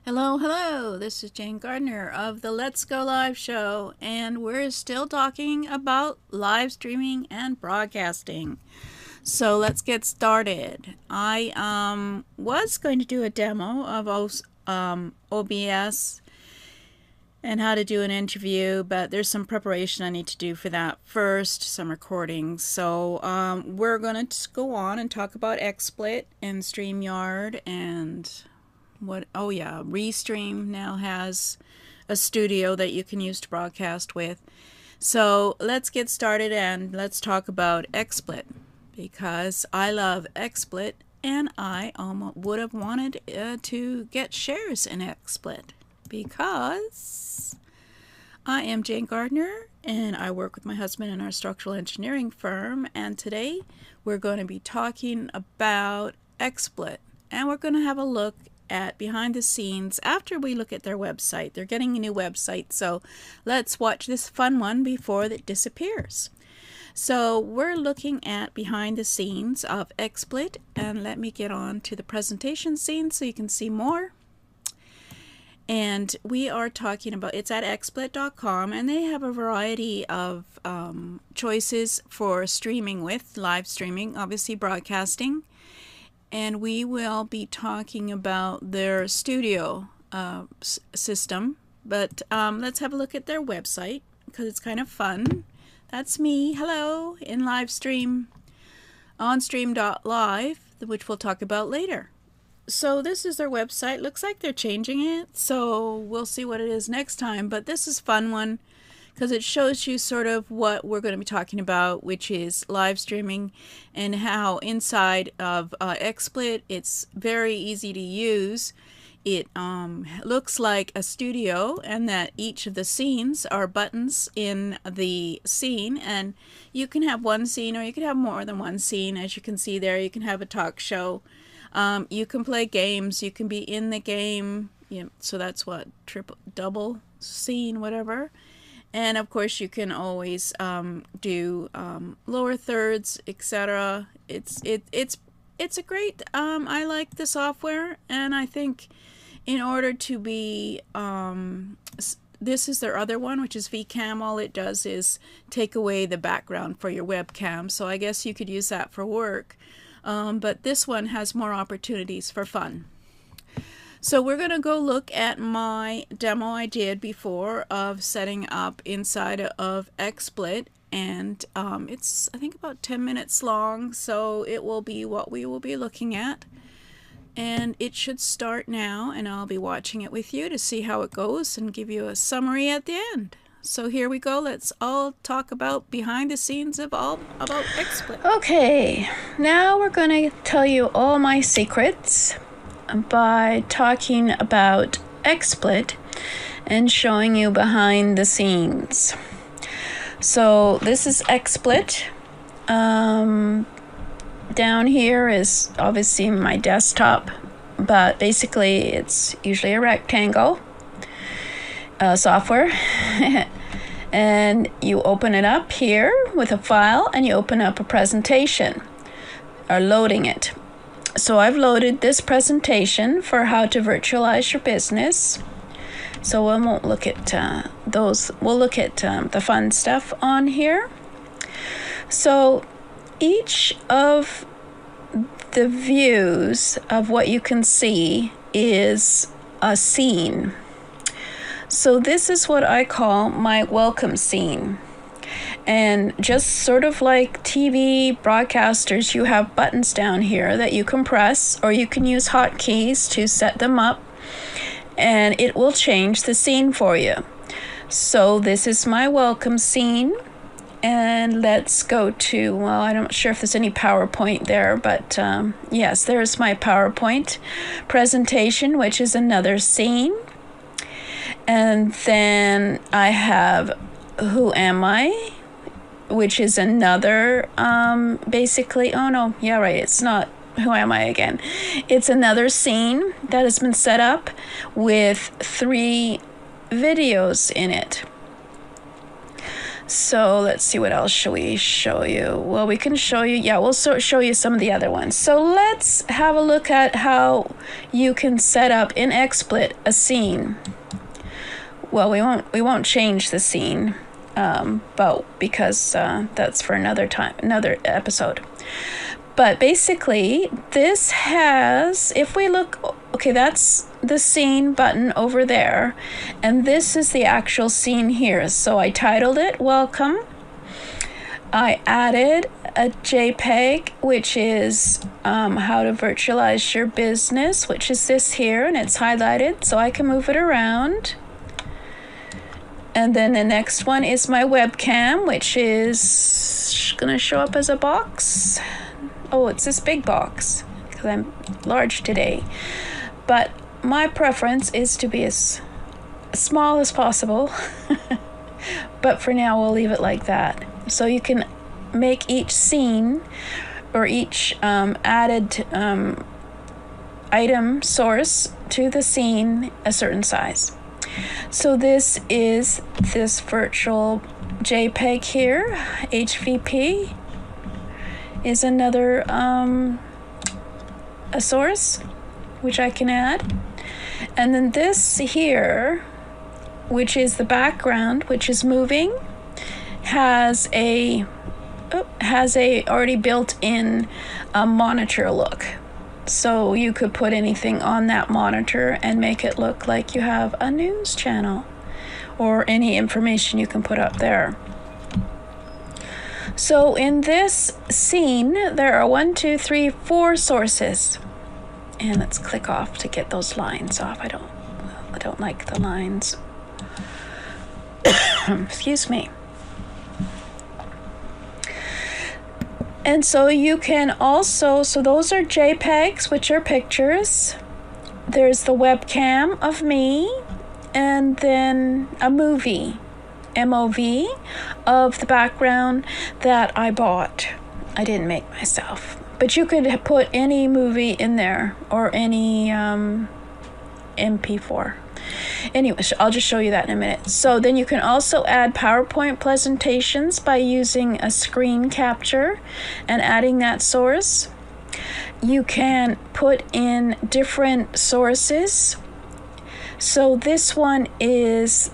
Hello, hello. This is Jane Gardner of the Let's Go Live show, and we're still talking about live streaming and broadcasting. So let's get started. I was going to do a demo of OBS and how to do an interview, but there's some preparation I need to do for that first, some recordings. So we're going to go on and talk about Xsplit and StreamYard and Restream now has a studio that you can use to broadcast with. So let's get started and let's talk about Xsplit, because I love Xsplit and I almost would have wanted to get shares in Xsplit, because I am Jane Gardner and I work with my husband in our structural engineering firm, and today we're going to be talking about Xsplit, and we're going to have a look at behind the scenes after we look at their website. They're getting a new website, so let's watch this fun one before it disappears. So we're looking at behind the scenes of Xsplit, and let me get on to the presentation scene so you can see more. And we are talking about, it's at xsplit.com, and they have a variety of choices for streaming with, live streaming, obviously broadcasting. And we will be talking about their studio system. But let's have a look at their website, because it's kind of fun. That's me, hello, in live stream, onstream.live, which we'll talk about later. So this is their website. Looks like they're changing it, so we'll see what it is next time. But this is a fun one, because it shows you sort of what we're going to be talking about, which is live streaming, and how inside of Xsplit it's very easy to use. It looks like a studio, and that each of the scenes are buttons in the scene, and you can have one scene or you can have more than one scene. As you can see there, you can have a talk show, you can play games, you can be in the game, so that's what, double scene, whatever. And of course you can always do lower thirds, etc. It's a great, I like the software, and I think in order to be, this is their other one, which is VCam. All it does is take away the background for your webcam, so I guess you could use that for work. But this one has more opportunities for fun. So we're going to go look at my demo I did before of setting up inside of Xsplit, and it's, I think, about 10 minutes long, so it will be what we will be looking at. And it should start now, and I'll be watching it with you to see how it goes and give you a summary at the end. So here we go. Let's all talk about behind the scenes of all about Xsplit. Okay, now we're going to tell you all my secrets by talking about Xsplit and showing you behind the scenes. So this is Xsplit. Down here is obviously my desktop, but basically it's usually a rectangle software. And you open it up here with a file, and you open up a presentation, or loading it. So I've loaded this presentation for how to virtualize your business. So we won't look at those. We'll look at the fun stuff on here. So each of the views of what you can see is a scene. So this is what I call my welcome scene. And just sort of like TV broadcasters, you have buttons down here that you can press, or you can use hotkeys to set them up, and it will change the scene for you. So this is my welcome scene, and let's go to, well, I'm not sure if there's any PowerPoint there, but yes, there's my PowerPoint presentation, which is another scene. And then I have Who Am I?, which is another, basically, oh no, yeah, right, it's not Who Am I again. It's another scene that has been set up with 3 videos in it. So let's see, what else shall we show you? Well, we can show you, yeah, we'll show you some of the other ones. So let's have a look at how you can set up in Xsplit a scene. Well, we won't change the scene, but because that's for another time, another episode. But basically, this has, if we look, okay, that's the scene button over there, and this is the actual scene here. So I titled it Welcome. I added a JPEG, which is how to virtualize your business, which is this here, and it's highlighted, so I can move it around. And then the next one is my webcam, which is gonna show up as a box. Oh, it's this big box because I'm large today. But my preference is to be as small as possible. But for now, we'll leave it like that. So you can make each scene or each added item source to the scene a certain size. So this is this virtual JPEG here, HVP. Is another a source which I can add, and then this here, which is the background, which is moving, has a already built-in monitor look. So you could put anything on that monitor and make it look like you have a news channel, or any information you can put up there. So in this scene, there are 1, 2, 3, 4 sources. And let's click off to get those lines off. I don't like the lines. Excuse me. And so you can also, so those are JPEGs, which are pictures. There's the webcam of me, and then a movie. MOV of the background that I bought. I didn't make myself, but you could put any movie in there, or any MP4. Anyway, I'll just show you that in a minute. So then you can also add PowerPoint presentations by using a screen capture and adding that source. You can put in different sources. So this one is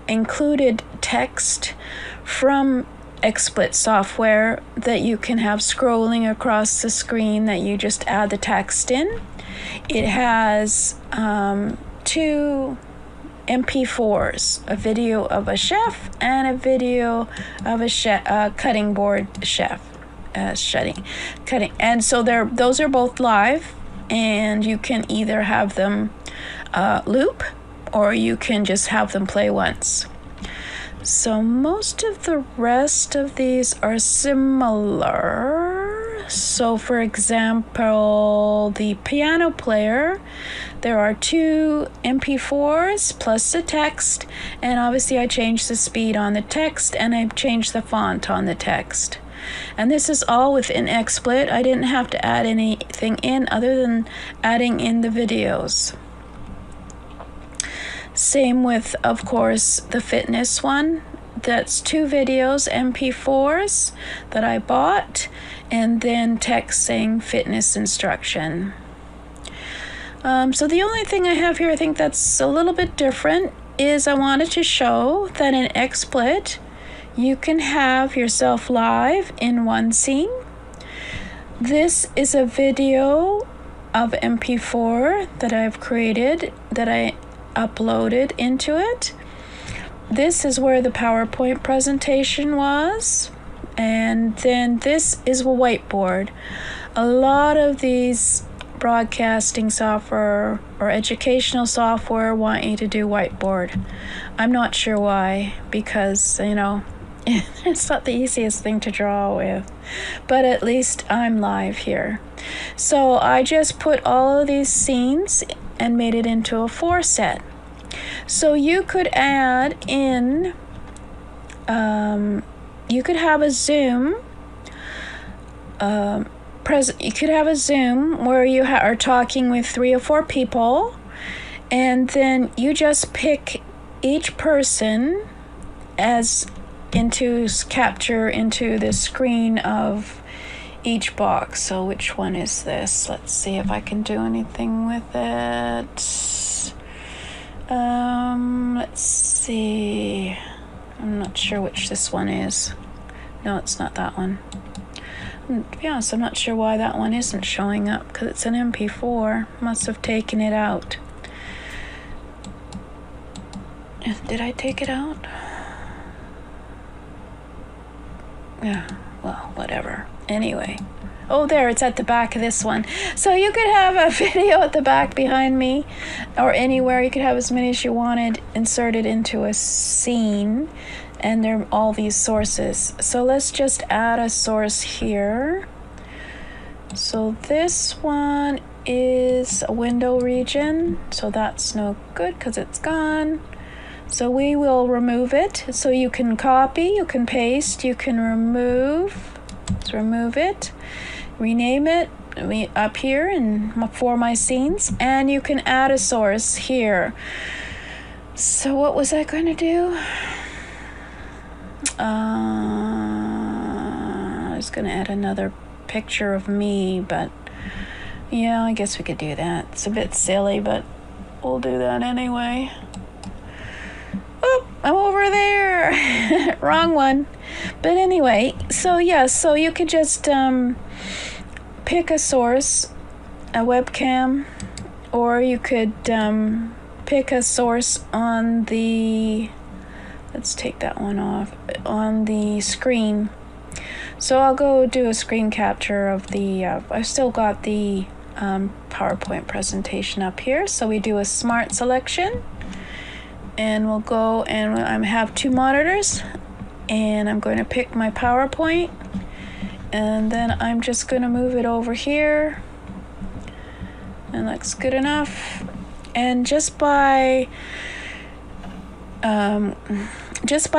included text from Xsplit software that you can have scrolling across the screen, that you just add the text in. It has 2 MP4s, a video of a chef and a video of a cutting board chef, cutting. And so those are both live, and you can either have them loop, or you can just have them play once. So most of the rest of these are similar. So for example, the piano player, there are 2 MP4s plus the text, and obviously I changed the speed on the text, and I changed the font on the text. And this is all within Xsplit. I didn't have to add anything in other than adding in the videos. Same with, of course, the fitness one. That's 2 videos, MP4s, that I bought, and then text saying fitness instruction. So the only thing I have here, I think that's a little bit different, is I wanted to show that in Xsplit, you can have yourself live in one scene. This is a video of MP4 that I've created, that I uploaded into it. This is where the PowerPoint presentation was, and then this is a whiteboard. A lot of these broadcasting software or educational software want you to do whiteboard. I'm not sure why, because it's not the easiest thing to draw with, but at least I'm live here. So I just put all of these scenes and made it into a 4 set. So you could add in, you could have a Zoom, you could have a Zoom where you are talking with 3 or 4 people, and then you just pick each person as capture into the screen of each box. So which one is this? Let's see if I can do anything with it. Let's see. I'm not sure which this one is. No, it's not that one. To be honest, I'm not sure why that one isn't showing up, because it's an MP4. Must have taken it out. Did I take it out? Yeah, well, whatever. Anyway. Oh, there, it's at the back of this one. So you could have a video at the back behind me, or anywhere. You could have as many as you wanted inserted into a scene. And they're all these sources. So let's just add a source here. So this one is a window region. So that's no good because it's gone. So we will remove it. So you can copy, you can paste, you can remove. Let's remove it. Rename it up here and for my scenes. And you can add a source here. So what was I going to do? I was going to add another picture of me, but yeah, I guess we could do that. It's a bit silly, but we'll do that anyway. Oh, I'm over there. Wrong one. But anyway, so yeah, so you could just pick a source, a webcam, or you could pick a source on the... Let's take that one off, on the screen. So I'll go do a screen capture of the, I've still got the PowerPoint presentation up here. So we do a smart selection, and we'll go and I have two monitors, and I'm going to pick my PowerPoint, and then I'm just going to move it over here, and that's good enough. And just by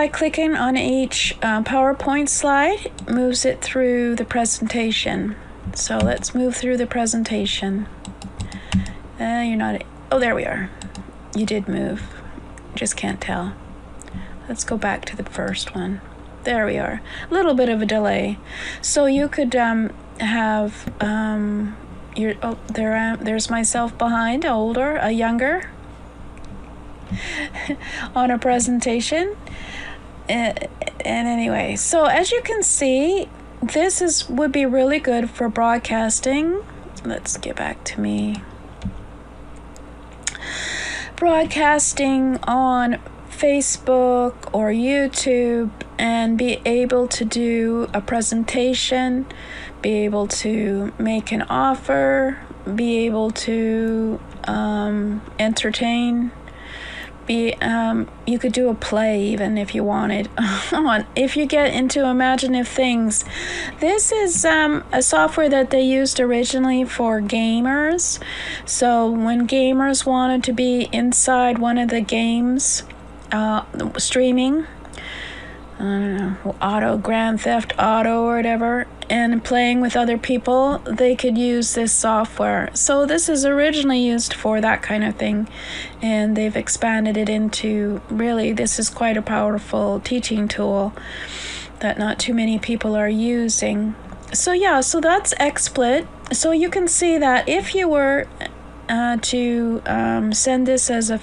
clicking on each PowerPoint slide, moves it through the presentation. So let's move through the presentation. You're not... Oh, there we are. You did move. Just can't tell. Let's go back to the first one. There we are. A little bit of a delay. So you could have... there's myself behind, a younger... on a presentation. And anyway, so as you can see, this would be really good for broadcasting. Let's get back to me. Broadcasting on Facebook or YouTube, and be able to do a presentation, be able to make an offer, be able to entertain. You could do a play even if you wanted. If you get into imaginative things, this is a software that they used originally for gamers. So when gamers wanted to be inside one of the games, streaming, I don't know, Grand Theft Auto or whatever, and playing with other people, they could use this software. So this is originally used for that kind of thing, and they've expanded it into, really, this is quite a powerful teaching tool that not too many people are using. So yeah, so that's Xsplit. So you can see that if you were to send this as a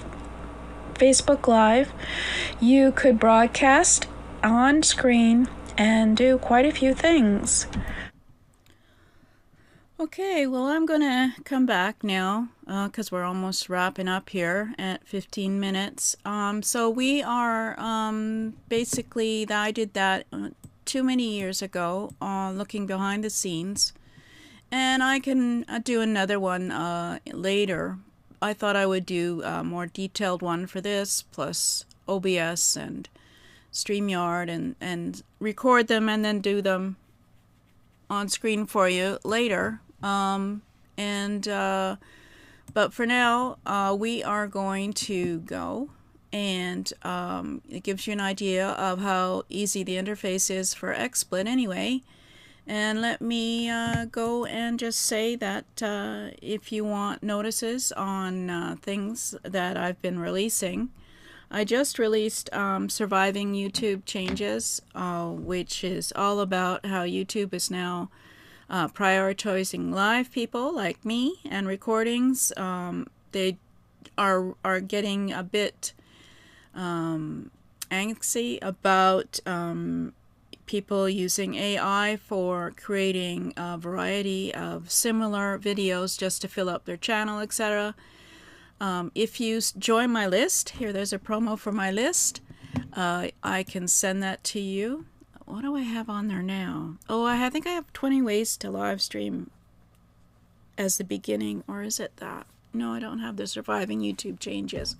Facebook Live, you could broadcast on screen and do quite a few things. Okay, well, I'm gonna come back now because we're almost wrapping up here at 15 minutes. So we are basically, I did that too many years ago, looking behind the scenes, and I can do another one later. I thought I would do a more detailed one for this, plus OBS and StreamYard, and record them and then do them on screen for you later. But for now, we are going to go, and it gives you an idea of how easy the interface is for Xsplit anyway. And let me go and just say that if you want notices on things that I've been releasing, I just released Surviving YouTube Changes, which is all about how YouTube is now prioritizing live people like me and recordings. They are getting a bit angsty about people using AI for creating a variety of similar videos just to fill up their channel, etc. If you join my list, there's a promo for my list. I can send that to you. What do I have on there now? Oh, I think I have 20 ways to live stream as the beginning, or is it that? No, I don't have the Surviving YouTube Changes.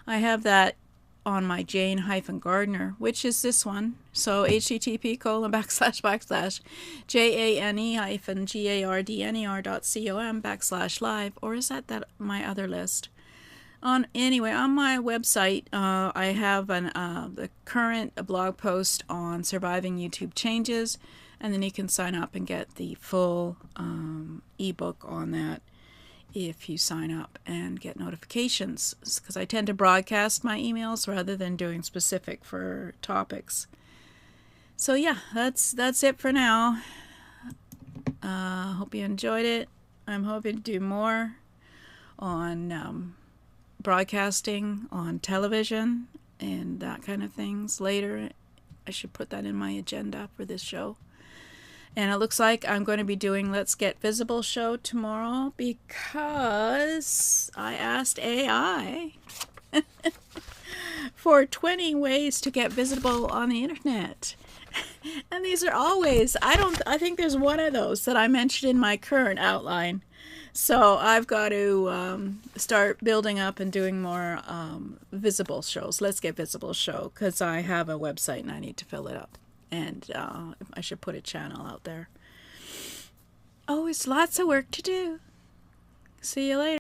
I have that on my jane-gardner, which is this one. So http://jane-gardner.com/live, or is that my other list? Anyway, on my website, I have the current blog post on Surviving YouTube Changes, and then you can sign up and get the full ebook on that if you sign up and get notifications, because I tend to broadcast my emails rather than doing specific for topics. So yeah, that's it for now. Hope you enjoyed it. I'm hoping to do more on broadcasting on television and that kind of things later. I should put that in my agenda for this show. And it looks like I'm going to be doing Let's Get Visible show tomorrow because I asked AI for 20 ways to get visible on the internet. And these are always, I think there's one of those that I mentioned in my current outline. So I've got to start building up and doing more visible shows. Let's Get Visible show, because I have a website and I need to fill it up. And I should put a channel out there. Oh, it's lots of work to do. See you later.